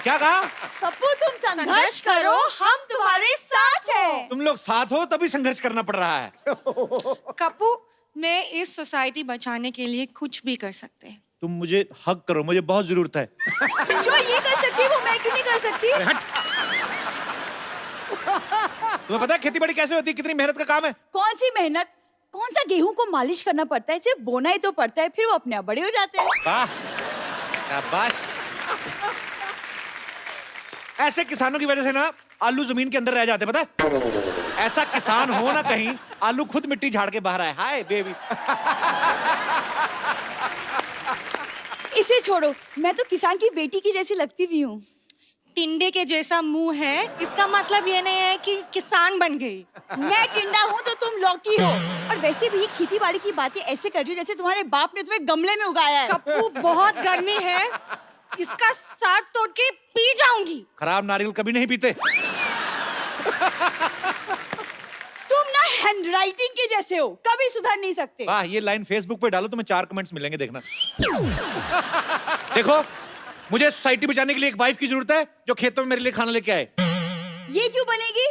क्या कहा? पप्पू तुम संघर्ष करो, हम तुम्हारे साथ हैं। तुम लोग साथ हो तभी संघर्ष करना पड़ रहा है। कप्पू, मैं इस सोसाइटी बचाने के लिए कुछ भी कर सकते हैं। तुम मुझे हक करो, मुझे बहुत जरूरत है। जो ये कर सकती है वो मैं क्यों नहीं कर सकती? अरे हट। तुम्हें पता है खेती बाड़ी कैसे होती है, कितनी मेहनत का काम है? कौन सी मेहनत? कौन सा गेहूं को मालिश करना पड़ता है, सिर्फ बोना ही तो पड़ता है, फिर वो अपने आप बड़े हो जाते हैं। वाह, शाबाश। ऐसे किसानों की वजह से ना आलू जमीन के अंदर रह जाते, पता है? ऐसा किसान हो ना कहीं, आलू खुद मिट्टी झाड़ के बाहर आए। Hi baby. इसे छोड़ो, मैं तो किसान की बेटी की जैसी लगती भी हूँ। टिंडे के जैसा मुंह है, इसका मतलब ये नहीं है कि किसान बन गई। मैं टिंडा हूँ तो तुम लौकी हो। और वैसे भी खेती बाड़ी की बातें ऐसे कर रही हो जैसे तुम्हारे बाप ने तुम्हें गमले में उगाया है। कप्पू, बहुत गर्मी है, इसका साग तोड़ के पी जाऊंगी। खराब नारियल कभी नहीं पीते। तुम ना हैंडराइटिंग के जैसे हो, कभी सुधर नहीं सकते। वाह, ये लाइन फेसबुक पे डालो, तुम्हें 4 कमेंट्स मिलेंगे, देखना। देखो, मुझे सोसाइटी बचाने के लिए एक वाइफ की जरूरत है जो खेतों में मेरे लिए खाना लेके आए। ये क्यों बनेगी?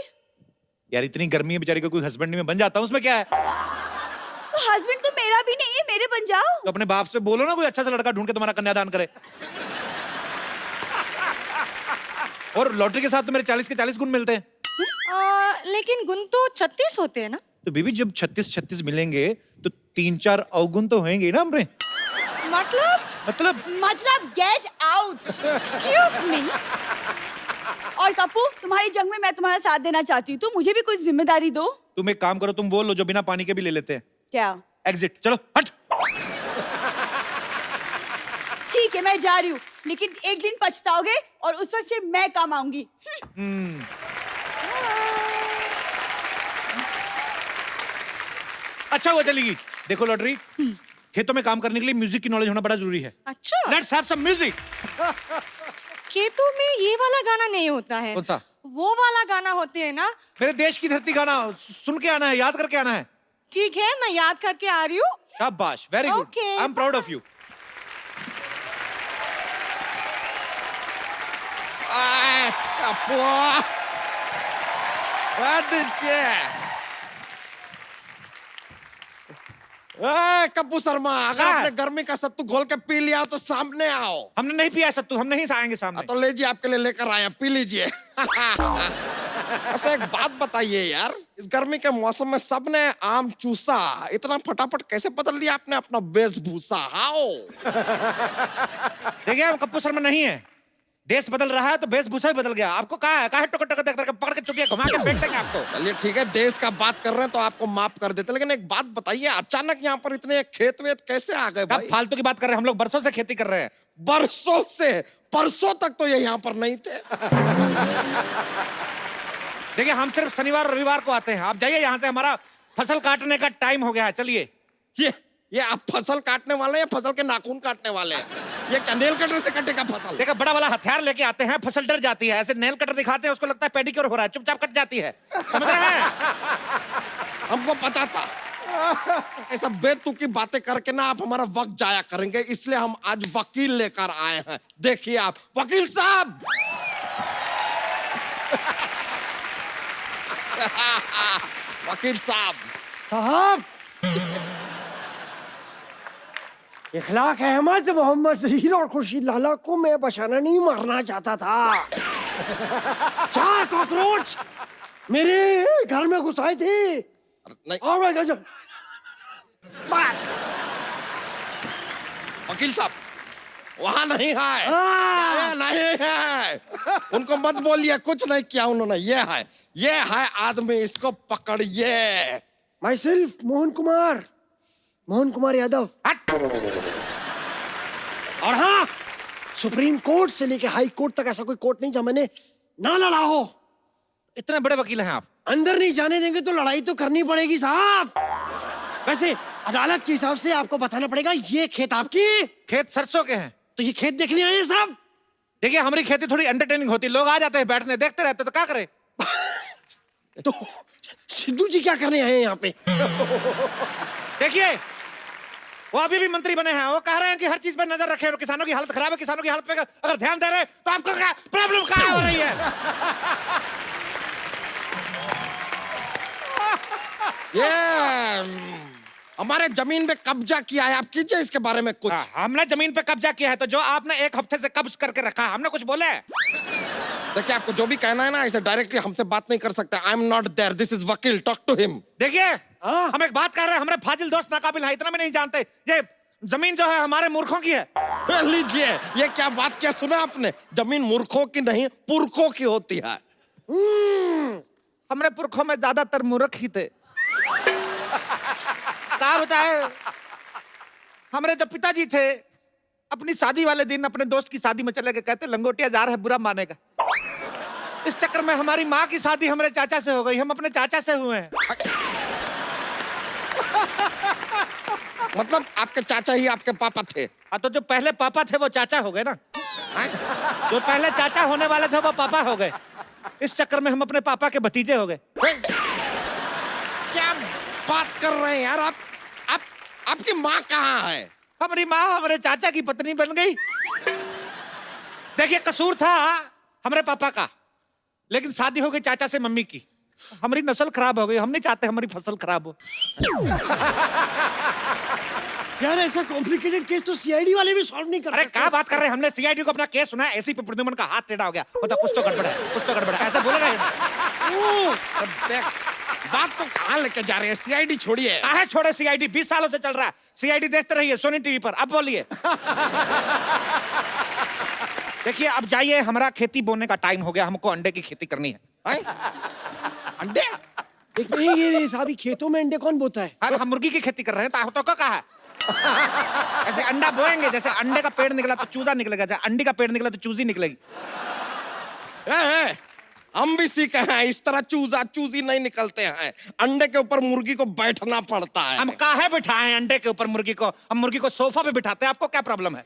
यार इतनी गर्मी है बेचारी को, कोई हस्बैंड नहीं, मैं बन जाता हूँ, उसमें क्या है? तो हस्बैंड तो मेरा भी नहीं है, मेरे बन जाओ। तो अपने बाप से बोलो ना कोई अच्छा सा लड़का ढूंढ के तुम्हारा कन्यादान करे। और लॉटरी के साथ तो मेरे 40 के 40 गुण मिलते हैं। लेकिन गुण तो 36 होते हैं ना? तो बीबी जब 36 मिलेंगे तो 3-4 अवगुण तो होंगे ना हमरे। मतलब गेट आउट। Excuse me. और कप्पू, तुम्हारी जंग में मैं तुम्हारा साथ देना चाहती हूँ, तो मुझे भी कुछ जिम्मेदारी दो। तुम एक काम करो, तुम बोल लो जो बिना पानी के भी ले लेते हैं। क्या? एग्जिट। चलो हट। ठीक है, मैं जा रही हूँ, लेकिन एक दिन पछताओगे और उस वक्त सिर्फ मैं काम आऊंगी। अच्छा वो चलेगी। देखो लॉटरी, खेतों में काम करने के लिए म्यूजिक की नॉलेज होना बड़ा जरूरी है। अच्छा, लेट्स हैव सम म्यूजिक। खेतों में ये वाला गाना नहीं होता है। कौन सा? वो वाला गाना होते है ना। मेरे देश की धरती गाना सुन के आना है, याद करके आना है। ठीक है, मैं याद करके आ रही हूँ। शाबाश, very good, Okay. I am proud of you. Kappu Sharma, अगर हाँ। आपने गर्मी का सत्तू घोल के पी लिया तो सामने आओ। हमने नहीं पिया सत्तू, हम नहीं आएंगे सामने। तो लीजिए, आपके लिए लेकर आए हैं, पी लीजिए। ऐसे एक बात बताइए यार, इस गर्मी के मौसम में सबने आम चूसा, इतना फटाफट कैसे बदल लिया आपने अपना वेशभूषा? हाओ। देखिए हम कप्पू शर्मा नहीं है, देश बदल रहा है तो वेशभूषा भी बदल गया। आपको कहा है टोकर टोकर देख करके पकड़ के चुपिया घुमा के फेंक देंगे आपको। चलिए ठीक है, देश का बात कर रहे हैं तो आपको माफ कर देते, लेकिन एक बात बताइए, अचानक यहाँ पर इतने खेत वेत कैसे आ गए अब भाई? फालतू की बात कर रहे हैं, हम लोग बरसों से खेती कर रहे हैं। बरसों से? परसों तक तो ये यहाँ पर नहीं थे। देखिए हम सिर्फ शनिवार और रविवार को आते हैं। आप जाइए यहाँ से, हमारा फसल काटने का टाइम हो गया है, चलिए। ये आप फसल काटने वाले हैं या फसल के नाखून काटने वाले हैं? ये क्या नेल कटर से कटेगा फसल? देखा, बड़ा वाला हथियार लेके आते हैं, फसल डर जाती है। ऐसे नेल कटर दिखाते हैं, उसको लगता है पेडिक्योर हो रहा है, चुपचाप कट जाती है। समझ रहे हैं? हमको पता था ऐसा बेतुकी बातें करके ना आप हमारा वक्त जाया करेंगे, इसलिए हम आज वकील लेकर आए हैं। देखिए आप, वकील साहब। वकील साहब, इखलाक अहमद मोहम्मद जहीर और खुर्शीद लाला को मैं बशाना नहीं मारना चाहता था। 4 कॉकरोच मेरे घर में घुस आए थे। नहीं और मैं बस वकील साहब, वहां नहीं है, ये नहीं है। उनको मत बोलिए, कुछ नहीं किया उन्होंने। ये है आदमी, इसको पकड़िए। My self Mohan Kumar Yadav. और हाँ, सुप्रीम कोर्ट से लेके हाई कोर्ट तक ऐसा कोई कोर्ट नहीं जहाँ मैंने ना लड़ा हो। इतने बड़े वकील हैं आप। अंदर नहीं जाने देंगे तो लड़ाई तो करनी पड़ेगी साहब। वैसे अदालत के हिसाब से आपको बताना पड़ेगा, ये खेत आपकी? खेत सरसों के हैं। तो ये खेत देखने आए हैं साहब? देखिए हमारी खेती थोड़ी एंटरटेनिंग होती है, लोग आ जाते हैं बैठने, देखते रहते, तो क्या करें? तो सिद्धू जी क्या करने आए हैं यहाँ पे? देखिए वो अभी भी मंत्री बने हैं, वो कह रहे हैं कि हर चीज पे नजर रखें और किसानों की हालत खराब है, किसानों की हालत पे अगर ध्यान दे रहे हैं तो आपको क्या प्रॉब्लम कहाँ हो रही है? ये हमारे जमीन पे कब्जा किया है, आप कीजिए इसके बारे में कुछ। हमने जमीन पे कब्जा किया है तो जो आपने एक हफ्ते से कब्ज करके रखा है, हमने कुछ बोले? देखिए, आपको जो भी कहना है ना, इसे डायरेक्टली हमसे बात नहीं कर सकते। I am not there, this is vakil, talk to him. देखिए, हम एक बात कर रहे हैं, हमारे फाजिल दोस्त नाकाबिल है, इतना भी नहीं जानते। ये जमीन जो है हमारे मूर्खों की है। लीजिए, ये क्या बात क्या सुना आपने? जमीन मूर्खों की नहीं, पुरखों की होती है। हमारे पुरखों में ज्यादातर मूर्ख ही थे। क्या बताए, हमारे जो पिताजी थे अपनी शादी वाले दिन अपने दोस्त की शादी में चले गए, कहते लंगोटिया जा रहा है बुरा मानेगा। इस चक्कर में हमारी माँ की शादी हमारे चाचा से हो गई, हम अपने चाचा से हुए हैं। मतलब आपके चाचा ही आपके पापा थे? हाँ, तो जो पहले पापा थे वो चाचा हो गए ना। जो पहले चाचा होने वाले थे वो पापा हो गए। इस चक्कर में हम अपने पापा के भतीजे हो गए। क्या बात कर रहे हैं यार आप? आपकी माँ कहाँ है? हमारी माँ हमारे चाचा की पत्नी बन गई। देखिए, कसूर था हमारे पापा का, लेकिन शादी हो गई चाचा से मम्मी की। हमारी नस्ल खराब हो गई, हम नहीं चाहते हमारी फसल खराब हो। यार ऐसा कॉम्प्लिकेटेड केस तो सीआईडी वाले भी सॉल्व नहीं कर अरे सकते। क्या बात कर रहे हैं, हमने सीआईडी को अपना केस सुना, एसी पे प्रद्युमन का हाथ टेढ़ा हो गया, मतलब कुछ तो गड़बड़ है, कुछ तो गड़बड़ है, ऐसा बोले रहे। बात को कहाँ लेके जा रहे हैं? सीआईडी छोड़िए। काहे छोड़े सीआईडी, 20 सालों से चल रहा है सीआईडी, देखते रहिए सोनी टीवी पर। अब बोलिए। देखिए, अब जाइए, हमारा खेती बोने का टाइम हो गया, हमको अंडे की खेती करनी है। अंडे? एक नहीं, ये साहब खेतों में अंडे कौन बोता है? अरे हम मुर्गी की खेती कर रहे हैं, तो कहा है ऐसे अंडा बोएंगे, जैसे अंडे का पेड़ निकला तो चूजा निकलेगा, जैसे अंडे का पेड़ निकला तो चूजी निकलेगी। हम भी सीखे हैं, इस तरह चूजा चूजी नहीं निकलते हैं। अंडे के ऊपर मुर्गी को बैठना पड़ता है। हम काहे बिठाएं अंडे के ऊपर मुर्गी को? हम मुर्गी को सोफा पे बिठाते हैं, आपको क्या प्रॉब्लम है?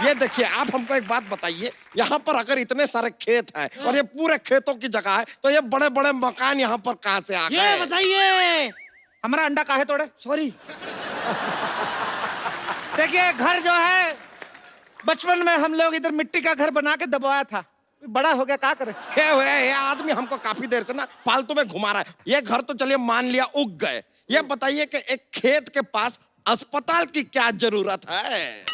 ये देखिए, आप हमको एक बात बताइए, यहाँ पर अगर इतने सारे खेत हैं और ये पूरे खेतों की जगह है, तो ये बड़े बड़े मकान यहाँ पर कहाँ से आ गए? ये बताइए। हमारा अंडा काहे तोड़े? सॉरी। देखिए, घर जो है बचपन में हम लोग इधर मिट्टी का घर बना के दबाया था, बड़ा हो गया, क्या करे? ये आदमी हमको काफी देर से ना फालतू में घुमा रहा है। ये घर तो चलिए मान लिया उग गए, ये बताइए कि एक खेत के पास अस्पताल की क्या जरूरत है?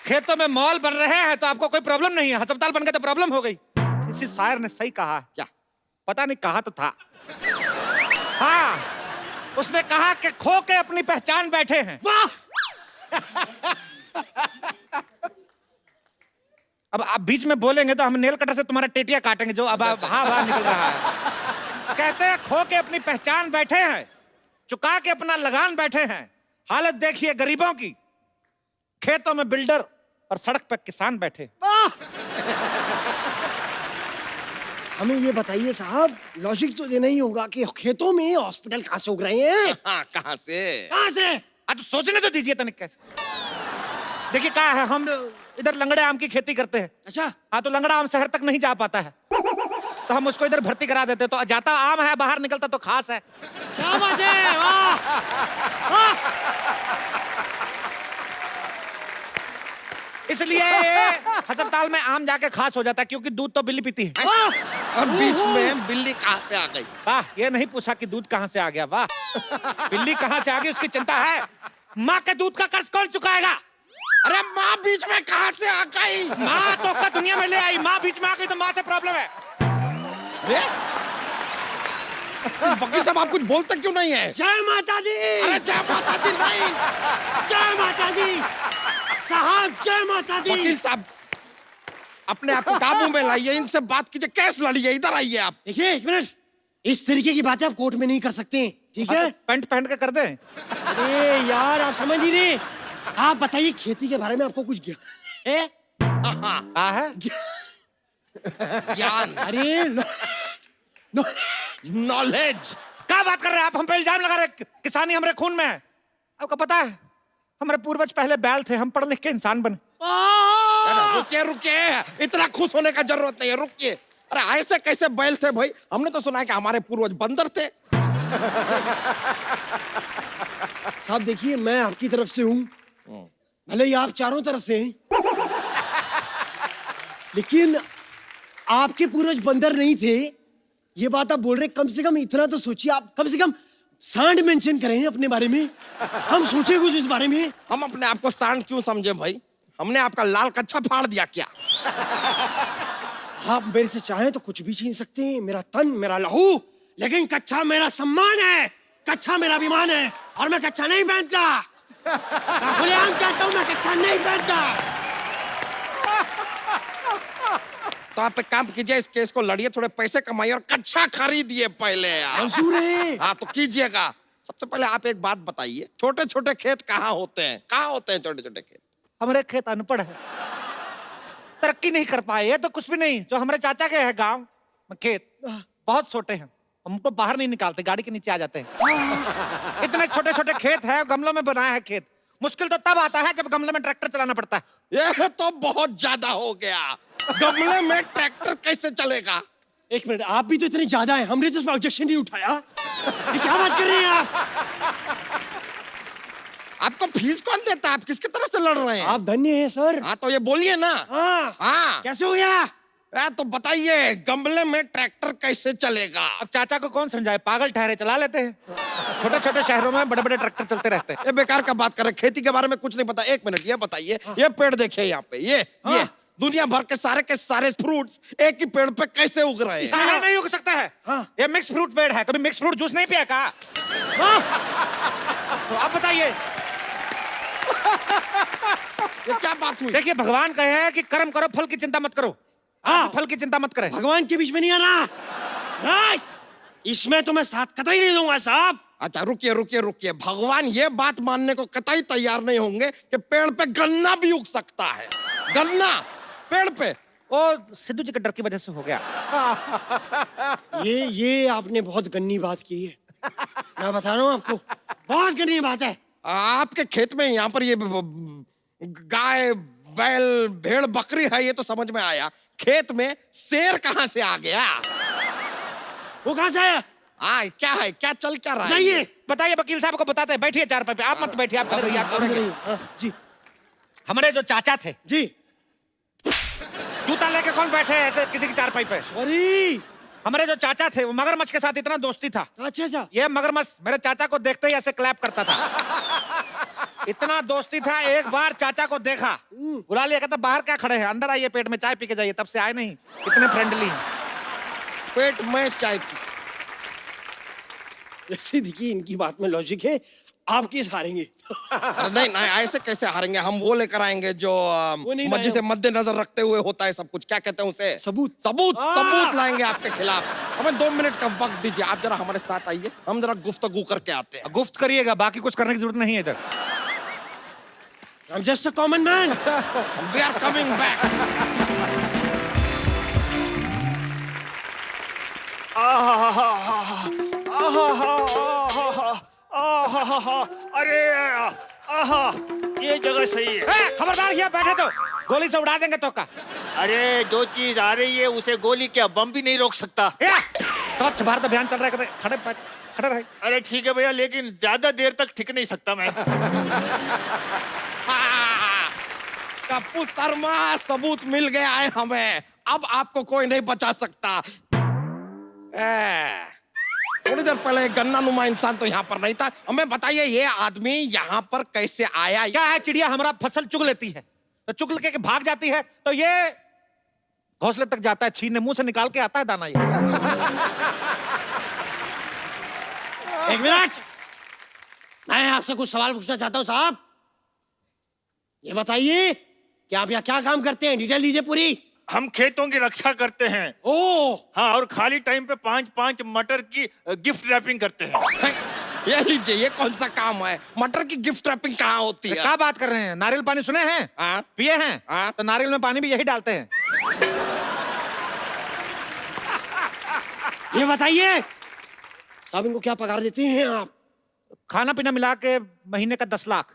खेतों में मॉल बन रहे हैं तो आपको कोई प्रॉब्लम नहीं है, अस्पताल बन गए तो प्रॉब्लम हो गई। किसी शायर ने सही कहा, क्या? पता नहीं, कहा तो था। हाँ, उसने कहा कि खो के अपनी पहचान बैठे हैं। वाह! अब आप बीच में बोलेंगे तो हम नेल कटर से तुम्हारा टेटिया काटेंगे, जो अब हाँ वाह निकल रहा है। कहते हैं खो के अपनी पहचान बैठे हैं, चुका के अपना लगान बैठे हैं। हालत देखिए गरीबों की, खेतों में बिल्डर और सड़क पर किसान बैठे। हमें ये बताइए साहब, लॉजिक तो देना ही होगा कि खेतों में हॉस्पिटल कहाँ से उग रहे हैं? हाँ, कहाँ से? कहाँ से? तो सोचने तो दीजिए तनिक। देखिए क्या है, हम इधर लंगड़े आम की खेती करते हैं। अच्छा। हाँ, तो लंगड़ा आम शहर तक नहीं जा पाता है, तो हम उसको इधर भर्ती करा देते, तो जाता आम है, बाहर निकलता तो खास है। क्या बात है, वाह! इसलिए अस्पताल में आम जाके खास हो जाता है, क्योंकि दूध तो बिल्ली पीती है। और बीच में बिल्ली कहाँ से आ गई? वाह, ये नहीं पूछा कि दूध कहाँ से आ गया, वाह। बिल्ली कहाँ से आ गई उसकी चिंता है, माँ के दूध का कर्ज कौन चुकाएगा? अरे माँ बीच में कहाँ से आ गई? माँ तो का दुनिया में ले आई, माँ बीच में आ गई तो माँ से प्रॉब्लम है। वकील साहब, आप कुछ बोलते क्यों नहीं है? जय माता दी! अरे जय माता दी नहीं, जय माता दी साहब, जय माता दी! वकील साहब अपने आप को काबू में लाइए, इनसे बात कीजिए, केस लड़िए, इधर आइए आप। देखिए, एक मिनट, इस तरीके की बातें आप कोर्ट में नहीं कर सकते, ठीक है? पैंट पहन के कर दे। अरे यार, आप समझ ही नहीं। आप बताइए, खेती के बारे में आपको कुछ ज्ञान है? हाँ है। ज्ञान? अरे नॉलेज? क्या बात कर रहे हैं आप? हम पे इल्जाम लगा रहे हैं, किसानी हमारे खून में है। आपको पता है हमारे पूर्वज पहले बैल थे, हम पढ़ लिख के इंसान बने। रुकिए रुकिए, इतना खुश होने का जरूरत नहीं है, रुकिए। अरे ऐसे कैसे बैल थे भाई? हमने तो सुना है कि हमारे पूर्वज बंदर थे। साहब देखिए, मैं आपकी तरफ से हूँ, भले ही आप चारों तरफ से हैं, लेकिन आपके पूर्वज बंदर नहीं थे, ये बात आप बोल रहे। कम से कम इतना तो सोचिए, आप कम से कम सांड मेंशन करें अपने बारे में, हम सोचे कुछ इस बारे में। हम अपने आप को सांड क्यों समझे भाई? हमने आपका लाल कच्छा फाड़ दिया क्या? आप मेरे से चाहें तो कुछ भी छीन सकते हैं, मेरा तन, मेरा लहू, लेकिन कच्छा मेरा सम्मान है, कच्छा मेरा अभिमान है, और मैं कच्छा नहीं पहनता। मैं खुलेआम कहता हूं, मैं कच्छा नहीं पहनता। तो आप एक काम कीजिए, इस केस को लड़िए, थोड़े पैसे कमाइए और कच्छा खरीदिए पहले यार। मंजूर है। हाँ तो कीजिएगा। सबसे पहले आप एक बात बताइए, छोटे छोटे खेत कहाँ होते हैं? कहाँ होते हैं छोटे छोटे खेत? हमारे खेत अनपढ़ है, तरक्की नहीं कर पाए। ये तो कुछ भी नहीं, जो हमारे चाचा के है गांव में खेत बहुत छोटे हैं, हमको बाहर नहीं निकालते, गाड़ी के नीचे आ जाते हैं। इतने छोटे छोटे खेत है, गमलों में बनाया है खेत। मुश्किल तो तब आता है जब गमले में ट्रैक्टर चलाना पड़ता है। ये तो बहुत ज्यादा हो गया, गमले में ट्रैक्टर कैसे चलेगा? एक मिनट, आप भी तो इतने ज्यादा हैं, हमने तो उस पर ऑब्जेक्शन नहीं उठाया। ये क्या बात कर रहे हैं आप? आपको फीस कौन देता है? आप किसकी तरफ से लड़ रहे हैं? आप धन्य हैं सर। हाँ तो ये बोलिए ना। हाँ, हाँ कैसे हो गया? तो बताइए, गमले में ट्रैक्टर कैसे चलेगा? अब चाचा को कौन समझाए, पागल ठहरे, चला लेते हैं। छोटे छोटे शहरों में बड़े बड़े ट्रैक्टर चलते रहते हैं। ये बेकार का बात कर रहे, खेती के बारे में कुछ नहीं पता। एक मिनट, ये बताइए, ये पेड़ देखिए यहाँ पे, ये दुनिया भर के सारे फ्रूट्स एक ही पेड़ पे कैसे उग रहे हैं? सारा नहीं उग सकता है। हाँ। ये मिक्स फ्रूट पेड़ है, कभी मिक्स फ्रूट जूस नहीं पिया का? तो आप बताइए। ये क्या बात हुई? देखिए, भगवान कहे हैं कि कर्म करो, फल की चिंता मत करो। आप फल की चिंता मत करें। भगवान के बीच में नहीं आना। नहीं, इसमें तो मैं साथ कतई नहीं दूंगा साहब। अच्छा रुकिए रुकिए रुकिए, भगवान ये बात मानने को कतई तैयार नहीं होंगे कि पेड़ पे गन्ना भी उग सकता है। गन्ना पेड़ पे? वो सिद्धू जी के डर की वजह से हो गया। ये आपने बहुत गन्नी बात की है, मैं बता रहा हूँ आपको, बहुत गन्नी बात है। आपके खेत में यहाँ पर ये गाय, बैल, भेड़, बकरी है, ये तो समझ में आया। खेत में शेर कहाँ से आ गया? वो कहाँ से आया? क्या है, क्या चल क्या रहा है? बताइए। बताइए, वकील साहब को बताते हैं। बैठिए चार पे, आप मत बैठिए, आप खड़े रहिए, आप खड़े रहिए। हाँ, जी हमारे जो चाचा थे, जी। जूता लेके कौन बैठे हैं ऐसे किसी की चारपाई पे? सॉरी। हमारे जो चाचा थे, वो मगरमच्छ के साथ इतना दोस्ती था। अच्छा अच्छा। ये मगरमच्छ मेरे चाचा को देखते ही ऐसे क्लैप करता था। इतना दोस्ती था, एक बार चाचा को देखा, बुला लिया, कहता बाहर क्या खड़े हैं, अंदर आइए, पेट में चाय पी के जाइए। तब से आए नहीं, इतने फ्रेंडली हैं। पेट में चाय पी? वैसे देखिए, इनकी बात में लॉजिक है, आप किस हारेंगे? नहीं नहीं, ऐसे कैसे हारेंगे? हम वो लेकर आएंगे जो नहीं मस्जिद लाए से मद्देनजर रखते हुए होता है सब कुछ। क्या कहते हैं उसे? सबूत। सबूत, हाँ। सबूत लाएंगे आपके खिलाफ। हमें 2 मिनट का वक्त दीजिए, आप जरा हमारे साथ आइए, हम जरा गुफ्तगू करके आते हैं। गुफ्त करिएगा, बाकी कुछ करने की जरूरत नहीं है इधर। I'm just a common man. We are coming back. अरे आहा, ये जगह सही है। खबरदार, यहाँ बैठे तो गोली से उड़ा देंगे तो का। अरे जो चीज आ रही है उसे गोली क्या बम भी नहीं रोक सकता। स्वच्छ भारत अभियान चल रहा है, खड़े रहे। अरे ठीक है भैया, लेकिन ज्यादा देर तक टिक नहीं सकता मैं। कप्पू शर्मा, सबूत मिल गया है हमें, अब आपको कोई नहीं बचा सकता। थोड़ी देर पहले गन्ना नुमा इंसान तो यहाँ पर नहीं था। हमें बताइए, ये आदमी यहाँ पर कैसे आया? क्या है, चिड़िया हमारा फसल चुग लेती है तो चुग के भाग जाती है, तो ये घोंसले तक जाता है, छीनने मुंह से निकाल के आता है दाना। ये एक मिनट, मैं आपसे कुछ सवाल पूछना चाहता हूँ साहब। ये बताइए कि आप यहाँ क्या काम करते हैं, डिटेल दीजिए पूरी। हम खेतों की रक्षा करते हैं। ओ, हाँ, और खाली टाइम पे 5-5 मटर की गिफ्ट रैपिंग करते हैं। ये लीजिए, ये कौन सा काम है? मटर की गिफ्ट रैपिंग कहाँ होती है? क्या बात कर रहे हैं? नारियल पानी सुने हैं? हाँ? पिए हैं? हाँ? तो नारियल में पानी भी यही डालते हैं। ये बताइए साहब, इनको क्या पगार देते हैं आप? खाना पीना मिला के महीने का 10 लाख।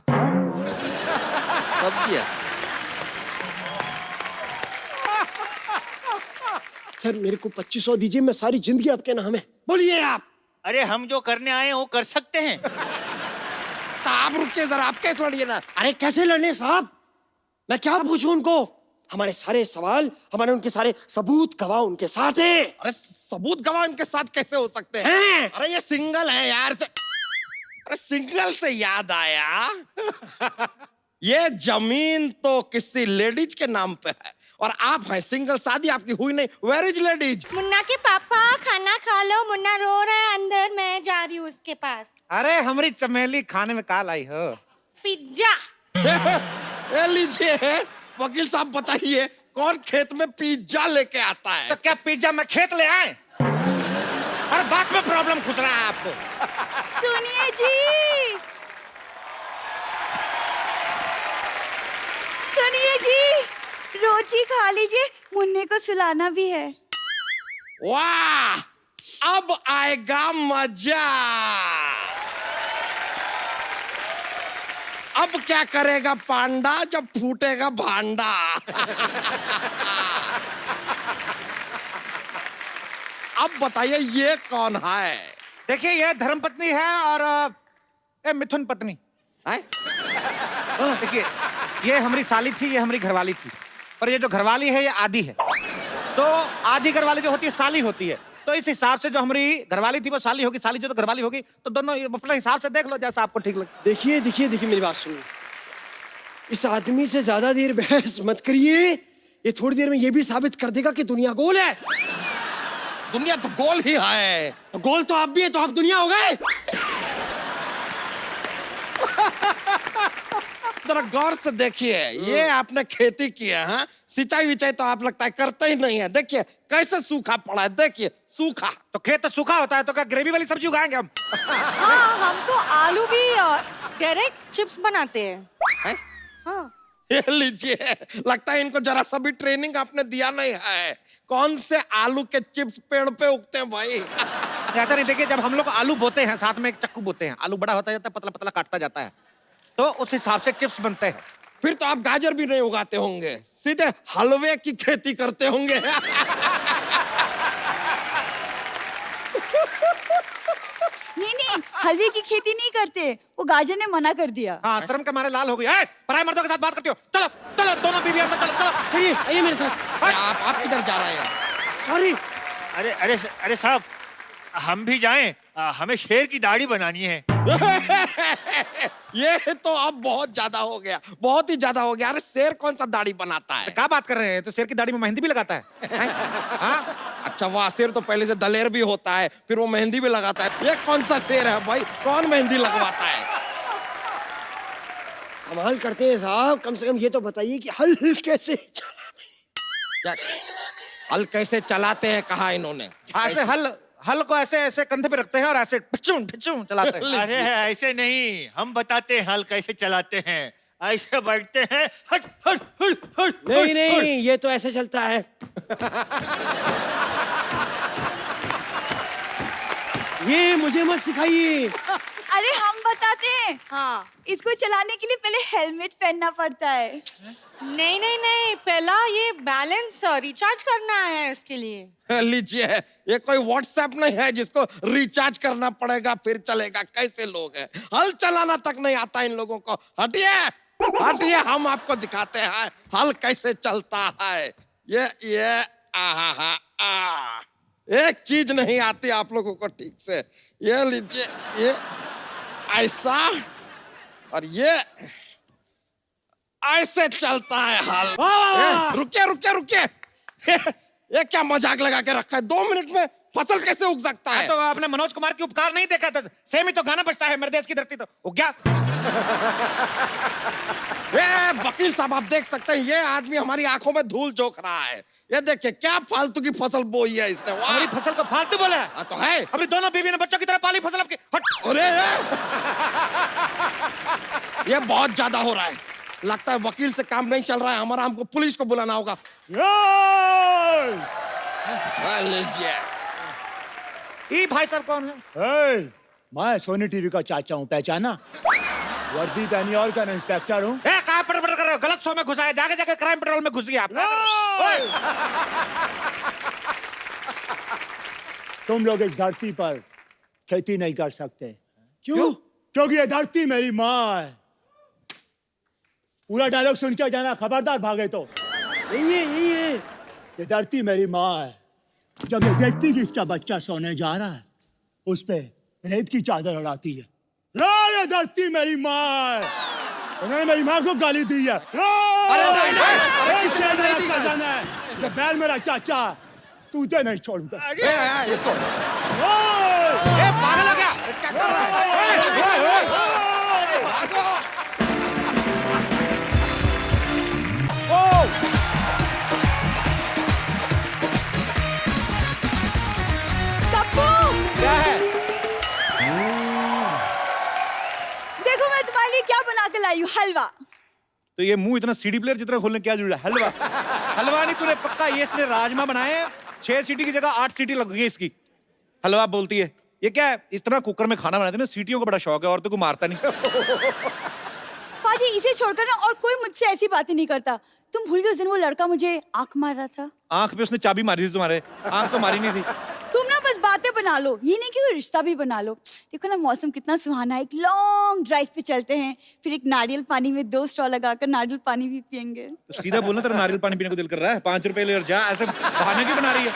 सर मेरे को 2500 दीजिए, मैं सारी जिंदगी आपके नाम है। बोलिए आप। अरे हम जो करने आए हैं वो कर सकते हैं। तो आप रुकिए जरा, आप कैसे लड़िए ना। अरे कैसे लड़ने साहब, मैं क्या पूछूं उनको? हमारे सारे सवाल, हमारे उनके सारे सबूत गवाह उनके साथ है। अरे सबूत गवाह इनके साथ कैसे हो सकते हैं? हैं? अरे ये सिंगल है यार। अरे सिंगल से याद आया, ये जमीन तो किसी लेडीज के नाम पे है और आप हैं सिंगल, शादी आपकी हुई नहीं। Where is ladies? मुन्ना के पापा खाना खा लो, मुन्ना रो रहा है अंदर, मैं जा रही हूँ उसके पास। अरे हमारी चमेली खाने में काल आई हो। पिज्जा। ए लीजिए वकील साहब, बताइए कौन खेत में पिज्जा लेके आता है? तो क्या पिज्जा में खेत ले आए? हर बात में प्रॉब्लम खुद रहा है आपको। सुनिए जी, सुनिए जी, रोटी खा लीजिए, मुन्ने को सुलाना भी है। वाह, अब आएगा मजा। अब क्या करेगा पांडा जब फूटेगा भांडा। अब बताइए ये कौन है? देखिए ये धर्मपत्नी है और ये मिथुन पत्नी हैं? देखिए ये हमारी साली थी, ये हमारी घरवाली थी, और ये जो घरवाली है ये आधी है। तो आधी घरवाली जो होती है साली होती है, तो इस हिसाब से जो हमारी घरवाली थी वो साली होगी, साली जो तो घरवाली होगी, तो दोनों अपने हिसाब से देख लो जैसा आपको ठीक लगे। देखिए देखिए देखिए मेरी बात सुनिए, इस आदमी से ज्यादा देर बहस मत करिए, ये थोड़ी देर में ये भी साबित कर देगा कि दुनिया गोल है। दुनिया तो गोल ही है। गोल तो आप भी है, तो आप दुनिया हो गए। जरा गौर से देखिए, ये आपने खेती की है, हाँ? सिंचाई विचाई तो आप लगता है करते ही नहीं है। देखिए कैसे सूखा पड़ा है, देखिए सूखा। तो खेत तो सूखा होता है, तो क्या ग्रेवी वाली सब्जी उगाएंगे हम? हाँ, हम तो आलू भी डायरेक्ट चिप्स बनाते हैं। हैं? हाँ। ये लीजिए, लगता है इनको जरा सा भी ट्रेनिंग आपने दिया नहीं है। कौन से आलू के चिप्स पेड़ पे उगते हैं भाई? ऐसा नहीं, देखिए जब हम लोग आलू बोते हैं साथ में एक चक्कू बोते हैं, आलू बड़ा होता जाता है, पतला पतला काटता जाता है, तो उस हिसाब से चिप्स बनते हैं। फिर तो आप गाजर भी नहीं उगाते होंगे, सीधे हलवे की खेती करते होंगे। नहीं नहीं, हलवे की खेती नहीं करते, वो गाजर ने मना कर दिया। हाँ, शर्म के मारे लाल हो गई। पराये मर्दों के साथ बात करती हो? चलो चलो दोनों बीवी अंदर चलो चलो। चलिए आइए मेरे साथ। आप किधर जा रहे हैं? सॉरी। अरे अरे अरे साहब, हम भी जाएं? हमें शेर की दाढ़ी बनानी है। ये तो अब बहुत ज्यादा हो गया, बहुत ही ज्यादा हो गया। अरे शेर कौन सा दाढ़ी बनाता है? क्या बात कर रहे हैं? तो शेर की दाढ़ी में मेहंदी भी लगाता है। हाँ? अच्छा वाह, शेर तो पहले से दलेर भी होता है, फिर वो मेहंदी भी लगाता है। ये कौन सा शेर है भाई, कौन मेहंदी लगवाता है? कमाल करते हैं साहब, कम से कम ये तो बताइए कि हल कैसे क्या हल कैसे चलाते हैं कहा इन्होंने? ऐसे हल को ऐसे ऐसे कंधे पे रखते हैं और ऐसे ठिचुम ठिचुम चलाते हैं। अरे ऐसे नहीं, हम बताते हैं हल कैसे चलाते हैं। ऐसे बैठते हैं, हट हट हट हट। नहीं नहीं, ये तो ऐसे चलता है। ये मुझे मत सिखाइए। अरे हम बताते हैं। हाँ। इसको चलाने के लिए पहले हेलमेट पहनना पड़ता है। नहीं नहीं नहीं, पहला ये बैलेंस रिचार्ज करना है इसके लिए। लीजिए, ये कोई व्हाट्सएप नहीं है जिसको रिचार्ज करना पड़ेगा फिर चलेगा। कैसे लोग हैं, हल चलाना तक नहीं आता इन लोगों को। हटिए हटिए, हम आपको दिखाते हैं हल कैसे चलता है। ये आ एक चीज नहीं आती आप लोगों को ठीक से। ये लीजिए, ये ऐसा और ये ऐसे चलता है हल। रुकिए रुकिए रुकिए, ये क्या मजाक लगा के रखा है? 2 मिनट में फसल कैसे उग सकता है? तो आपने मनोज कुमार की उपकार नहीं देखा था? सेम ही तो गाना बजता है, मेरे देश की धरती तो उग गया। ये वकील साहब आप देख सकते हैं, ये आदमी हमारी आंखों में धूल झोंक रहा है। ये देखिए क्या फालतू की फसल बोई है इसने। वाह! हमारी फसल को फालतू बोला है? हाँ तो है। अभी दोनों बीवी ने बच्चों की तरह पाली फसल आपकी। हट। अरे ये बहुत ज्यादा हो रहा है, लगता है वकील से काम नहीं चल रहा है हमारा, हमको पुलिस को बुलाना होगा। लीजिए। ये भाई साहब कौन है? मैं सोनी टीवी का चाचा हूँ, पहचाना? वर्दी पहनी और क्या, इंस्पेक्टर हूँ। कहाँ पड़ कर रहे हो? गलत शो में घुसा है, जाके जाके क्राइम पेट्रोल में घुस गया आप। तुम लोग इस धरती पर खेती नहीं कर सकते। क्यों? क्योंकि ये धरती मेरी माँ है। पूरा डायलॉग सुन के जाना, खबरदार भागे तो। यही है। ये धरती मेरी माँ है। जब ये देखती कि इसका बच्चा सोने जा रहा है, उस पे रेत की चादर उड़ाती है। लो, ये धरती मेरी माँ है। उन्होंने मेरी माँ को गाली दी है। अरे नहीं, नहीं, अरे किसी ने नहीं दी। कजन है, ये बैल मेरा चाचा, तुझे नहीं छोड़ूंगा। ये कौन? ए, पागल हो गया? क्या कर रहा है? कप्पू, क्या है? देखो मैं तुम्हारे लिए क्या बना के लाई हूँ, हलवा। तो ये मुंह इतना सीडी प्लेयर जितना खोलने क्या जरूरत है? हलवा हलवा नहीं, तूने पक्का ये इसने राजमा बनाए हैं। 6 सीटी की जगह 8 सीटी लग गई इसकी। हलवा बोलती है। ये क्या है? इतना कुकर में खाना बनाते ना, सीटियों का बड़ा शौक है, औरतों को मारता नहीं। पाजी, इसे छोड़कर ना और कोई मुझसे ऐसी बातें नहीं करता। तुम भूल गए उस दिन वो लड़का मुझे आंख मार रहा था। आंख पे उसने चाबी मारी थी तुम्हारे, आंख तो मारी नहीं थी। तुम ना बस बातें बना लो, ये नहीं कि कोई रिश्ता भी बना लो। देखो ना मौसम कितना सुहाना है, एक लॉन्ग ड्राइव पे चलते हैं, फिर एक नारियल पानी में 2 स्ट्रॉ लगाकर नारियल पानी भी पियेंगे। तो सीधा बोलना, तेरा नारियल पानी पीने को दिल कर रहा है? 5 रुपए ले और जा, ऐसे बहाने क्यों बना रही है?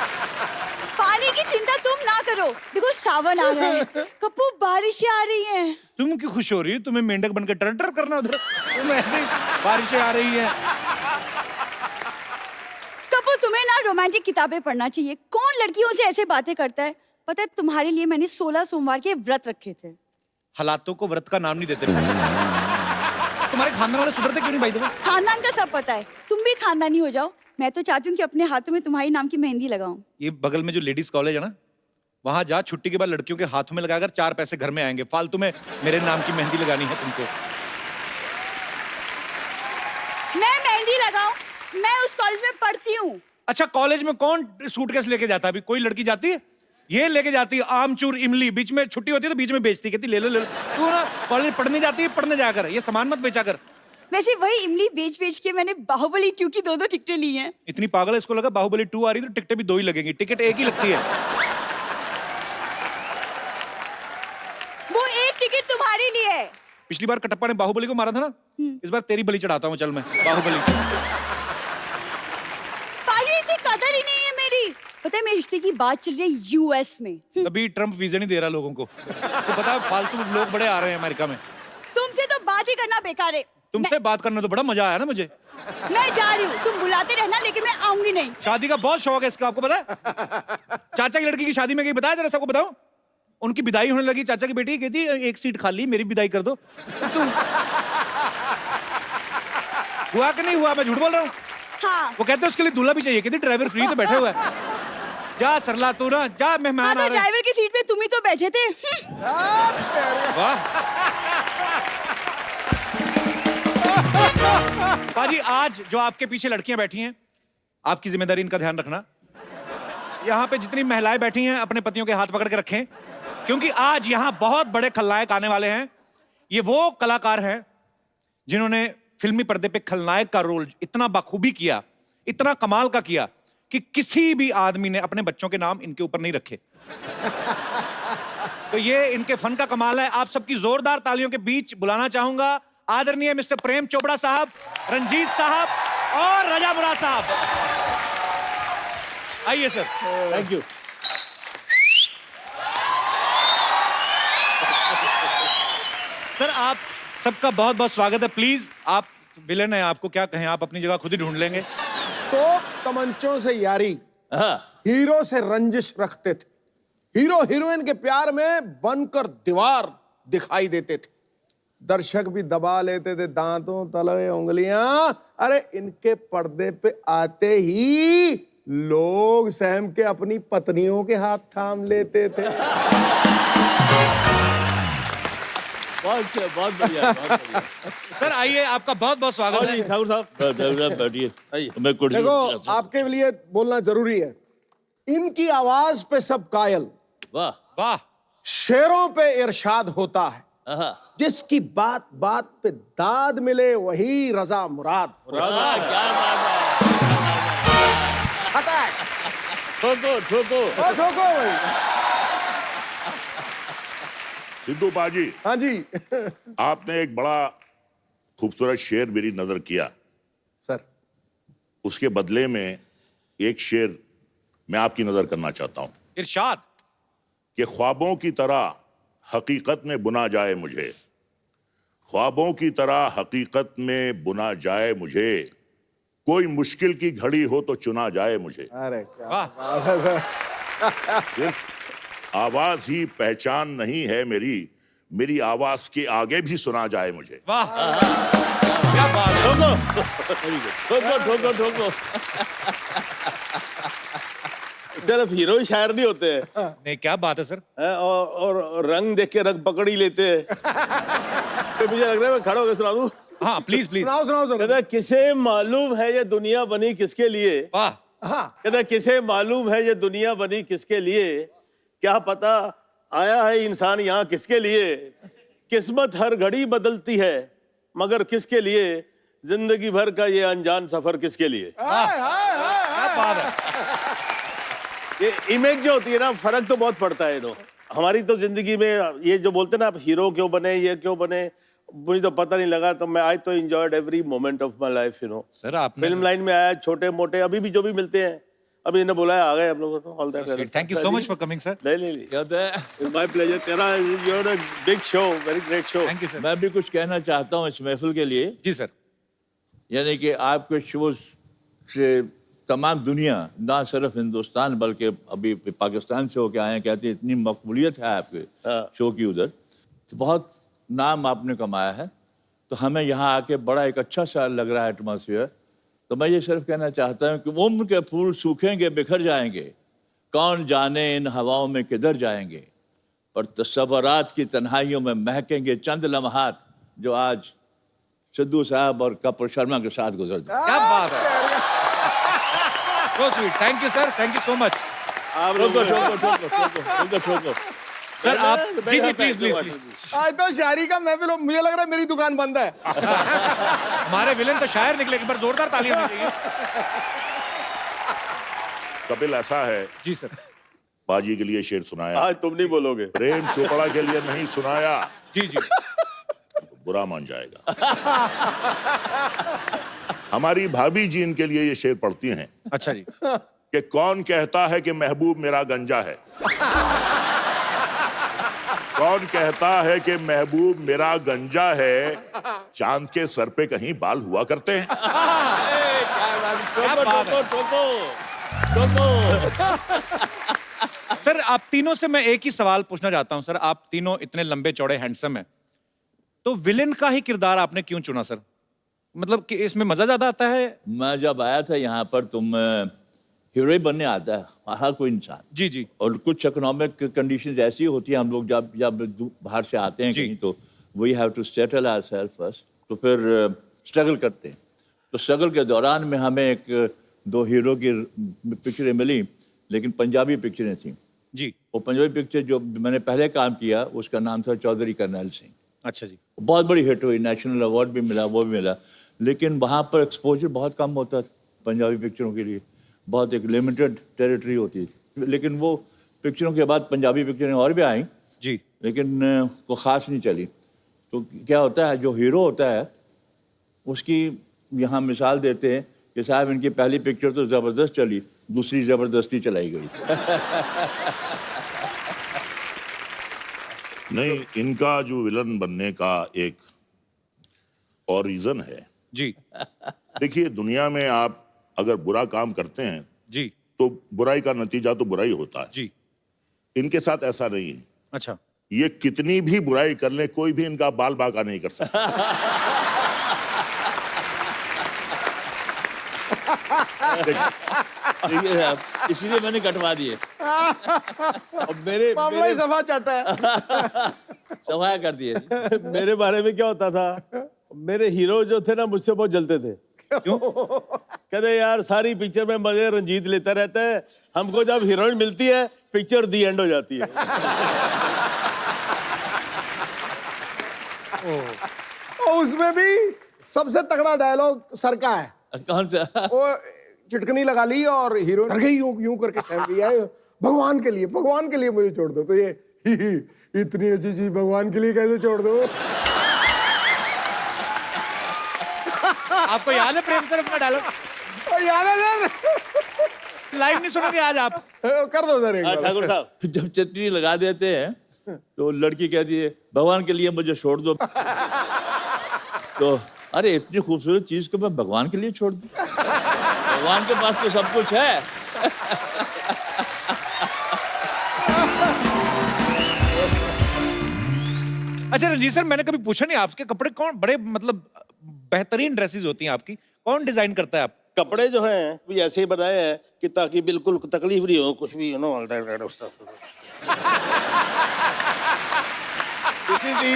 पानी की चिंता तुम ना करो, देखो सावन आ रहा है, कप्पू बारिशें आ रही हैं। तुम क्यों खुश हो रही हो? तुम्हें मेंढक बनकर टर टर करना उधर, तुम ऐसे बारिशें आ रही है। कप्पू, तुम्हें ना रोमांटिक किताबें पढ़ना चाहिए। कौन लड़कियों से ऐसे बातें करता है? पता है तुम्हारे लिए मैंने 16 सोमवार के व्रत रखे थे। हालातों को व्रत का नाम नहीं देते। तुम्हारे खानदान वाले सुधरते क्यों नहीं भाई? तुम्हें खानदान का सब पता है, तुम भी खानदानी हो जाओ। मैं तो चाहती हूँ कि अपने हाथों में तुम्हारी नाम की मेहंदी लगाऊं। ये बगल में जो लेडीज कॉलेज है ना, वहां जा, छुट्टी के बाद लड़कियों के हाथों में लगाकर 4 पैसे घर में आएंगे। फालतू में मेरे नाम की मेहंदी लगानी है तुमको। मैं मेहंदी लगाऊं? मैं उस कॉलेज में पढ़ती हूँ। अच्छा, कॉलेज में कौन सूटकेस लेके जाता है? अभी कोई लड़की जाती है? ये लेके जाती है आमचूर इमली, बीच में छुट्टी होती है तो बीच में बेचती, कहती ले लो ले लो। तू ना कॉलेज पढ़ने जाती है, पढ़ने जाकर ये सामान मत बेचा कर। वैसे वही इमली बेच बेच के मैंने बाहुबली 2 की 2 टिकटें ली हैं। इतनी पागल है, इसको लगा बाहुबली 2 आ रही है तो टिकटें भी 2 ही लगेंगी। टिकट एक ही लगती है। वो एक टिकट तुम्हारे लिए है। पिछली बार कटप्पा ने बाहुबली को मारा था ना, इस बार तेरी बलि चढ़ाता हूँ। चल मैं बाहुबली। पाजी, इसे कदर ही नहीं है मेरी। पता है मेरे रिश्ते की बात चल रही है यूएस में। अभी ट्रम्प वीजा नहीं दे रहा लोगों को, तो पता है फालतू लोग बड़े आ रहे हैं अमेरिका में। तुमसे तो बात ही करना बेकार है। तुमसे बात करना तो बड़ा मजा आया ना मुझे। मैं जा रही हूँ, तुम बुलाते रहना, लेकिन मैं आऊंगी नहीं। शादी का बहुत शौक है इसका, आपको पता है? चाचा की लड़की की शादी में गई, बताया जरा सबको बताऊं? उनकी विदाई होने लगी, चाचा की बेटी कहती 1 सीट खाली, मेरी विदाई कर दो। हुआ कि नहीं हुआ? मैं झूठ बोल रहा हूँ? हाँ, वो कहते उसके लिए दूल्हा भी चाहिए, कहती ड्राइवर फ्री तो बैठे हुआ है। जा सरला तू ना, जा मेहमान आ तो रहे हैं। ड्राइवर की सीट पे तुम ही तो बैठे थे। वाह पाजी, आज जो आपके पीछे लड़कियां बैठी हैं, आपकी जिम्मेदारी इनका ध्यान रखना। यहाँ पे जितनी महिलाएं बैठी हैं अपने पतियों के हाथ पकड़ के रखें, क्योंकि आज यहाँ बहुत बड़े खलनायक आने वाले हैं। ये वो कलाकार हैं जिन्होंने फिल्मी पर्दे पे खलनायक का रोल इतना बखूबी किया, इतना कमाल का किया कि किसी भी आदमी ने अपने बच्चों के नाम इनके ऊपर नहीं रखे। तो ये इनके फन का कमाल है। आप सबकी जोरदार तालियों के बीच बुलाना चाहूंगा आदरणीय मिस्टर प्रेम चोपड़ा साहब, रंजीत साहब और रजा मुराद साहब। आइए सर। Thank you. सर आप सबका बहुत बहुत स्वागत है। प्लीज, आप विलेन हैं, आपको क्या कहें, आप अपनी जगह खुद ही ढूंढ लेंगे। तो तमंचों से यारी, हीरो से रंजिश रखते थे, हीरो हीरोइन के प्यार में बनकर दीवार दिखाई देते थे, दर्शक भी दबा लेते थे दांतों तले उंगलियां। अरे इनके पर्दे पे आते ही लोग सहम के अपनी पत्नियों के हाथ थाम लेते थे। बहुत बढ़िया, बहुत बढ़िया। सर आइए, आपका बहुत बहुत स्वागत है। ठाकुर साहब बैठिए। मैं कुर्सी देखो, पे- आपके लिए बोलना जरूरी है। इनकी आवाज पे सब कायल, वाह वाह, शेरों पे इरशाद होता है, आहा, जिसकी बात बात पे दाद मिले वही रजा मुराद। वाह, क्या बात है। ठोको। ठोको। ओ, ठोको भाई। ठोको। ठोको। सिद्धू बाजी, हाँ जी। आपने एक बड़ा खूबसूरत शेर मेरी नजर किया। सर उसके बदले में एक शेर मैं आपकी नजर करना चाहता हूं इरशाद। कि ख्वाबों की तरह हकीकत में बुना जाए मुझे, ख्वाबों की तरह हकीकत में बुना जाए मुझे, कोई मुश्किल की घड़ी हो तो चुना जाए मुझे। अरे क्या वाह। बात है सर। सिर्फ आवाज ही पहचान नहीं है मेरी, मेरी आवाज के आगे भी सुना जाए मुझे। वाह क्या बात है। ठोको ठोको ठोको। सिर्फ हीरो ही शायर नहीं होते हैं, नहीं क्या बात है सर। और रंग देख के रंग पकड़ ही लेते हैं। तो मुझे लग रहा है मैं खड़ा होकर सुना दूं। हाँ प्लीज प्लीज। सुनाओ सुनाओ सर। कहता है, किसे मालूम है ये दुनिया बनी किसके लिए। वाह। कहता है, किसे मालूम है ये दुनिया बनी किसके लिए, क्या पता आया है इंसान यहाँ किसके लिए। किस्मत हर घड़ी बदलती है मगर किसके लिए, जिंदगी भर का ये अनजान सफर किसके लिए। क्या बात है। ये इमेज जो होती है ना, फर्क तो बहुत पड़ता है। नो हमारी तो जिंदगी में ये जो बोलते हैं ना, आप हीरो क्यों बने, ये क्यों बने, मुझे तो पता नहीं लगा। तो मैं आज तो enjoyed every moment of my life, you know. Sir आपने फिल्म लाइन में आया, छोटे मोटे अभी भी जो भी मिलते हैं, अभी इन्हें बुलाया आ गए हम लोग। All that, thank you so much for coming sir. ले माय प्लेजर। तेरा you're a big show, very great show. Thank you sir. मैं भी कुछ कहना चाहता हूं इस महफिल के लिए। जी सर। यानी कि आपके शो से तमाम दुनिया, ना सिर्फ हिंदुस्तान बल्कि अभी पाकिस्तान से होके आए हैं, कहते हैं इतनी मकबूलियत है आपके शो की उधर, तो बहुत नाम आपने कमाया है। तो हमें यहाँ आके बड़ा एक अच्छा सा लग रहा है एटमॉस्फेयर। तो मैं ये सिर्फ कहना चाहता हूँ कि उम्र के फूल सूखेंगे बिखर जाएंगे, कौन जाने इन हवाओं में किधर जाएंगे, पर तस्वरात की तन्हाइयों में महकेंगे चंद लम्हात जो आज सिद्धू साहब और कपूर शर्मा के साथ गुजर जाए। क्या बात है। So sweet. Thank you sir, thank you so much. आप लोग सर आप जी जी प्लीज प्लीज प्लीज। आज तो शायरी का महफिल हो, मुझे लग रहा है मेरी दुकान बंद है। हमारे विलेन तो शायर निकले, एक बार जोरदार तालियां होनी चाहिए। कपिल ऐसा है, जी सर। बाजी के लिए शेर सुनाया, आज तुम नहीं बोलोगे। प्रेम चोपड़ा के लिए नहीं सुनाया, जी जी। बुरा मान जाएगा। हमारी भाभी जी इनके लिए ये शेर पढ़ती हैं अच्छा जी। कि कौन कहता है कि महबूब मेरा गंजा है, कौन कहता है कि महबूब मेरा गंजा है, चांद के सर पे कहीं बाल हुआ करते हैं। सर आप तीनों से मैं एक ही सवाल पूछना चाहता हूं। सर आप तीनों इतने लंबे चौड़े हैंडसम हैं, तो विलेन का ही किरदार आपने क्यों चुना सर? मतलब कि इसमें मजा ज्यादा आता है? मैं जब आया था यहाँ पर, तुम हीरो ही बनने आता है हर कोई इंसान। जी जी। और कुछ इकोनॉमिक कंडीशंस ऐसी होती हैं, हम लोग जब जब बाहर से आते हैं जी। कहीं, तो we have to settle ourselves first, तो फिर स्ट्रगल करते हैं। तो स्ट्रगल के दौरान में हमें एक दो हीरो की पिक्चरें मिली, लेकिन पंजाबी पिक्चरें थी। जी। वो पंजाबी पिक्चर जो मैंने पहले काम किया उसका नाम था चौधरी करनैल सिंह। अच्छा जी। बहुत बड़ी हिट हुई, नेशनल अवार्ड भी मिला, वो भी मिला, लेकिन वहाँ पर एक्सपोजर बहुत कम होता था पंजाबी पिक्चरों के लिए, बहुत एक लिमिटेड टेरिटरी होती थी। लेकिन वो पिक्चरों के बाद पंजाबी पिक्चरें और भी आई जी, लेकिन वो ख़ास नहीं चली। तो क्या होता है, जो हीरो होता है उसकी यहाँ मिसाल देते हैं कि साहब इनकी पहली पिक्चर तो ज़बरदस्त चली, दूसरी ज़बरदस्ती चलाई गई। नहीं, इनका जो विलन बनने का एक और रीज़न है। जी देखिए, दुनिया में आप अगर बुरा काम करते हैं जी तो बुराई का नतीजा तो बुराई होता है। जी। इनके साथ ऐसा नहीं है। अच्छा। ये कितनी भी बुराई कर ले, कोई भी इनका बाल बांका नहीं कर सकता। देखिए आप, इसीलिए मैंने कटवा दिए। अब मेरे मामला ही सफा चाटा है। सफाया कर दिए। मेरे बारे में क्या होता था, मेरे हीरो जो थे ना मुझसे बहुत जलते थे। क्यों? कहते यार सारी पिक्चर में मजे रंजीत लेता रहता है, हमको जब हीरोइन मिलती है पिक्चर दी एंड हो जाती है। और उसमें भी सबसे तगड़ा डायलॉग सर का है। कौन सा? वो चिटकनी लगा ली और हीरोइन डर गई, यूं यूं करके सहम गई है, भगवान के लिए मुझे छोड़ दो। तो ये इतनी अच्छी चीज भगवान के लिए कैसे छोड़ दो? आपको याद है प्रेम सर अपना डायलॉग? याद है सर? लाइव नहीं सुनोगे आज आप? कर दो सर एक बार। ठाकुर साहब, जब चटनी लगा देते हैं तो लड़की कहती है भगवान के लिए मुझे छोड़ दो। तो अरे इतनी खूबसूरत चीज को मैं भगवान के लिए छोड़ दूं? भगवान के पास तो सब कुछ है। अच्छा रंजीत सर, मैंने कभी पूछा नहीं आपके कपड़े कौन बड़े मतलब बेहतरीन ड्रेसेस होती हैं आपकी, कौन डिजाइन करता है आप? कपड़े जो हैं भी ऐसे ही बनाए हैं कि ताकि बिल्कुल तकलीफ नहीं हो कुछ भी, you know, all that kind of stuff. This is the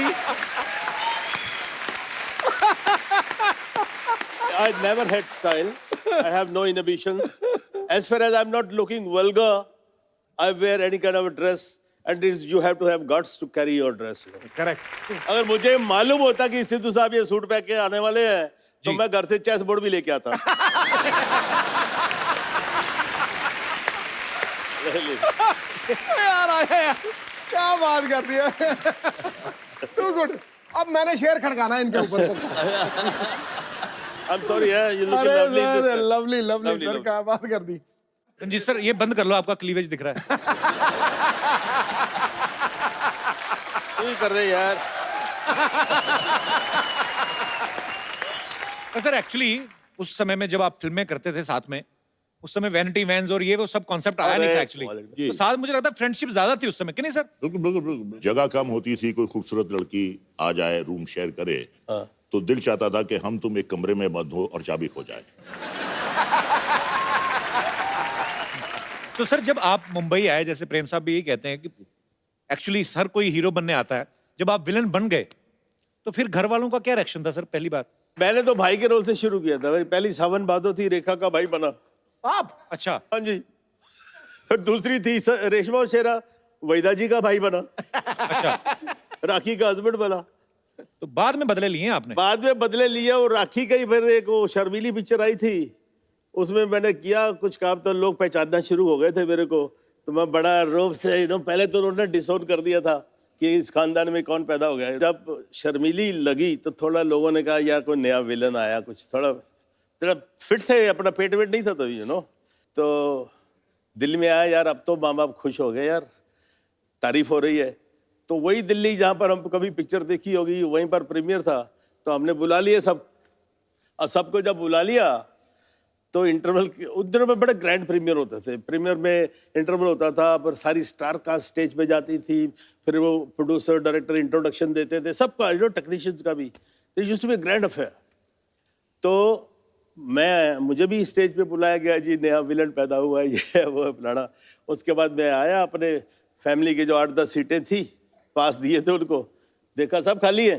I never had style. I have no inhibitions. As far as I'm not looking vulgar, I wear any kind of a dress, and is you have to have guts to carry your dress. Correct. अगर मुझे मालूम होता कि सिद्धू साहब ये suit पहन के आने वाले हैं, तो मैं घर से चेस बोर्ड भी लेके आता। यार आया यार, क्या बात कर दी है। Too good. अब मैंने शेर खड़काना है इनके ऊपर। I'm sorry, yeah, you look अरे lovely in this sir, dress. Lovely lovely Lovely, sir, lovely. क्या बात कर दी। रंजीत सर ये बंद कर लो, आपका क्लीवेज दिख रहा है। तू ही कर दे यार। तो सर एक्चुअली उस समय में जब आप फिल्में करते थे साथ में, उस समय वैनिटी वैन्स और ये वो सब कॉन्सेप्ट आया नहीं था एक्चुअली। जी। तो साथ मुझे लगता है फ्रेंडशिप ज्यादा थी उस समय, कि नहीं सर? बिल्कुल बिल्कुल बिल्कुल। जगह कम होती थी, कोई खूबसूरत लड़की आ जाए, रूम शेयर करे, तो दिल चाहता था कि हम तुम एक कमरे में बंद हो और चाबी खो जाए। तो सर जब आप मुंबई आए, जैसे प्रेम साहब भी यही कहते हैं कि एक्चुअली हर कोई हीरो बनने आता है, जब आप विलन बन गए तो फिर घर वालों का क्या रिएक्शन था सर पहली बार? मैंने तो भाई के रोल से शुरू किया था। मेरी पहली सावन भादो थी, रेखा का भाई बना। आप? अच्छा। हाँ जी। फिर दूसरी थी रेशमा और शेरा, वैदा जी का भाई बना। अच्छा। राखी का हस्बैंड बना। तो बाद में बदले लिए आपने? बाद में बदले लिया, और राखी का ही फिर एक वो शर्मीली पिक्चर आई थी, उसमें मैंने किया कुछ काम, तो लोग पहचानना शुरू हो गए थे मेरे को। तो मैं बड़ा रोब से, यू नो, पहले तो उन्होंने डिसोन कर दिया था कि इस खानदान में कौन पैदा हो गया। जब शर्मीली लगी तो थोड़ा लोगों ने कहा यार कोई नया विलन आया, कुछ थोड़ा थोड़ा फिट थे, अपना पेट वेट नहीं था तभी, यू नो। तो दिल में आया यार अब तो माँ बाप खुश हो गए यार, तारीफ हो रही है। तो वही दिल्ली जहाँ पर हम कभी पिक्चर देखी होगी, वहीं पर प्रीमियर था, तो हमने बुला लिए सब। अब सबको जब बुला लिया तो इंटरवल उस दिनों में बड़े ग्रैंड प्रीमियर होते थे। प्रीमियर में इंटरवल होता था, पर सारी स्टार कास्ट स्टेज पे जाती थी, फिर वो प्रोड्यूसर डायरेक्टर इंट्रोडक्शन देते थे, सबका, यू नो, टेक्नीशियंस का भी। तो used to be grand affair. तो मुझे भी स्टेज पे बुलाया गया, जी नया विलन पैदा हुआ है, ये है वो है फलाना। उसके बाद मैं आया, अपने फैमिली के जो 8-10 सीटें थी पास दिए थे उनको, देखा सब खाली है।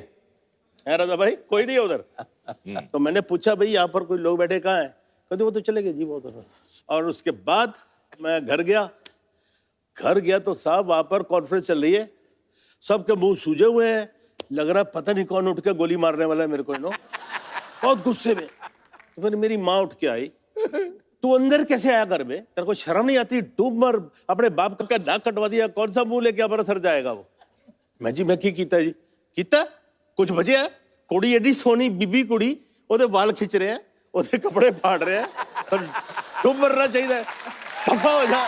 राजा भाई कोई नहीं है उधर। तो मैंने पूछा भाई यहाँ पर कोई लोग बैठे कहाँ हैं? कहते वो तो चले गए जी वो तो। और उसके बाद मैं घर गया तो साहब वहाँ पर कॉन्फ्रेंस चल रही है, सबके मुंह सूजे हुए हैं, लग रहा पता नहीं कौन उठ के गोली मारने वाला है मेरे को, नो, बहुत गुस्से में। तो फिर मेरी माँ उठ के आई, तू अंदर कैसे आया घर में, तेरे को शर्म नहीं आती? डूब मर, अपने बाप का नाक कटवा दिया, कौन सा मुंह लेके हमारा सर जाएगा वो? मैं जी मैं की कीता जी, कीता कुछ बचे है? कुड़ी एडी सोनी बीबी कुड़ी, ओदे वाल खिंच रहे हैं, ओदे कपड़े फाड़ रहे हैं, तो डूब मरना चाहिए, दफा हो जा।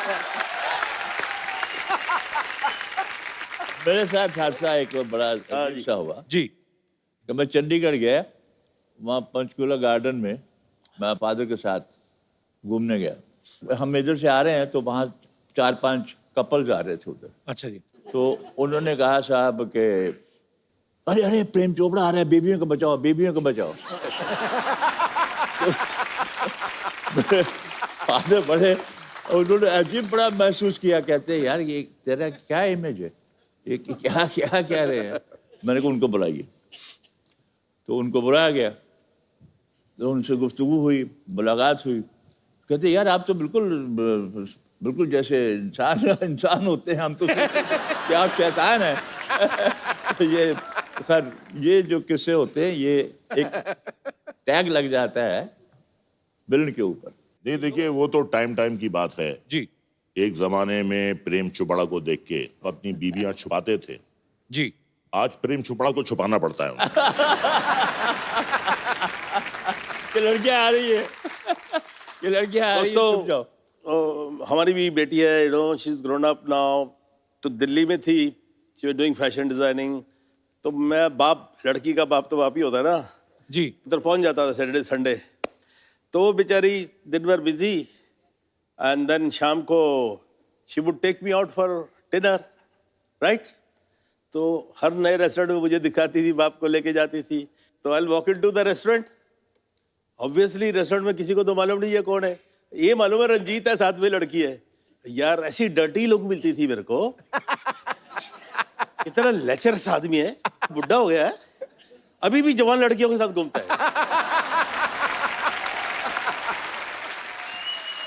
मेरे साथ हादसा एक बड़ा अच्छा हुआ जी। कि मैं चंडीगढ़ गया, वहाँ पंचकूला गार्डन में मैं फादर के साथ घूमने गया। हम इधर से आ रहे हैं तो वहाँ 4-5 कपल्स आ रहे थे उधर। अच्छा जी। तो उन्होंने कहा साहब कि अरे अरे प्रेम चोपड़ा आ रहा है, बेबियों को बचाओ, बेबियों को बचाओ। फादर बड़े, उन्होंने अजीब बड़ा महसूस किया, कहते हैं यार ये तेरा क्या इमेज है, ये क्या क्या कह रहे हैं। मैंने कहा उनको बुलाइए, तो उनको बुलाया गया, तो उनसे गुफ्तगू हुई, मुलाकात हुई। कहते यार आप तो बिल्कुल जैसे इंसान होते हैं, हम तो कि आप शैतान हैं। ये सर ये जो किस्से होते हैं, ये एक टैग लग जाता है विलन के ऊपर। नहीं देखिए, वो तो टाइम की बात है जी। एक जमाने में प्रेम चोपड़ा को देख के अपनी बीवियां छुपाते थे, जी। आज प्रेम चोपड़ा को छुपाना पड़ता है उन्हें। ये लड़कियां आ रही है, ये लड़कियां आ रही है, दोस्तों, चुप जाओ। हमारी भी बेटी है, you know, she is grown up now. तो दिल्ली में थी, she was doing fashion designing. तो मैं बाप, लड़की का बाप तो बाप ही होता है ना, जी। उधर पहुंच जाता था सैटरडे संडे। तो वो बेचारी दिन भर बिजी, एंड देन शाम को she would take me out for dinner, right. तो हर नए रेस्टोरेंट में मुझे दिखाती थी, बाप को लेके जाती थी। तो I walk into the restaurant. Obviously restaurant में किसी को तो मालूम नहीं है कौन है, ये मालूम है रंजीत है, साथ में लड़की है। यार ऐसी डर्टी लुक मिलती थी मेरे को, इतना लेचरस आदमी है, बुढ़ा हो गया है, अभी भी जवान लड़कियों के साथ घूमता है।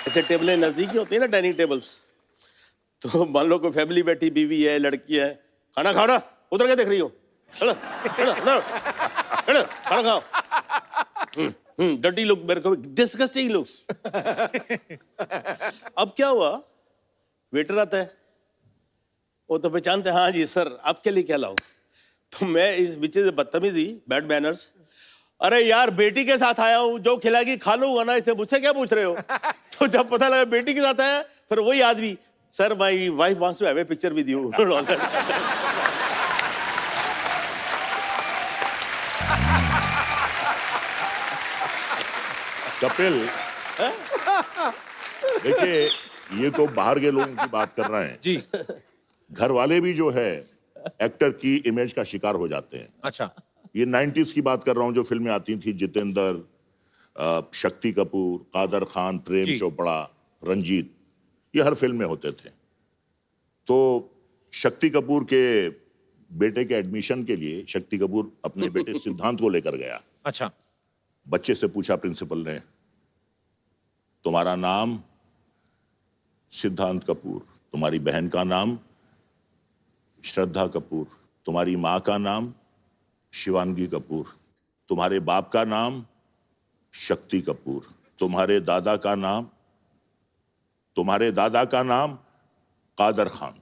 ऐसे टेबलें नजदीक ही होती है ना, डाइनिंग टेबल्स। तो मान लो कोई फैमिली बैठी, बीवी है, लड़की है, खाना खाना, उधर क्या देख रही हो, चलो चलो चलो चलो खाना खाओ। डर्टी लुक, मेरे को डिस्गस्टिंग लुक्स। अब क्या हुआ, वेटर आता है, वो तो पहचानते हैं, हाँ जी सर आपके लिए क्या लाऊं। तो मैं इस बीचे से बदतमीजी, बैड मैनर्स, अरे यार बेटी के साथ आया हूं, जो खिलाएगी खा लूंगा ना, इसे मुझसे क्या पूछ रहे हो। तो जब पता लगा बेटी के साथ आया, फिर वही आदमी, sir my wife wants to have a picture with you. Kapil, देखिए ये तो बाहर के लोगों की बात कर रहे हैं जी। घर वाले भी जो है एक्टर की इमेज का शिकार हो जाते हैं। अच्छा। ये 90s की बात कर रहा हूं, जो फिल्में आती थी, जितेंद्र, शक्ति कपूर, कादर खान, प्रेम जी। चोपड़ा, रंजीत, ये हर फिल्म में होते थे। तो शक्ति कपूर के बेटे के एडमिशन के लिए शक्ति कपूर अपने बेटे सिद्धांत को लेकर गया। अच्छा। बच्चे से पूछा प्रिंसिपल ने, तुम्हारा नाम सिद्धांत कपूर, तुम्हारी बहन का नाम श्रद्धा कपूर, तुम्हारी माँ का नाम शिवांगी कपूर, तुम्हारे बाप का नाम शक्ति कपूर, तुम्हारे दादा का नाम कादर खान।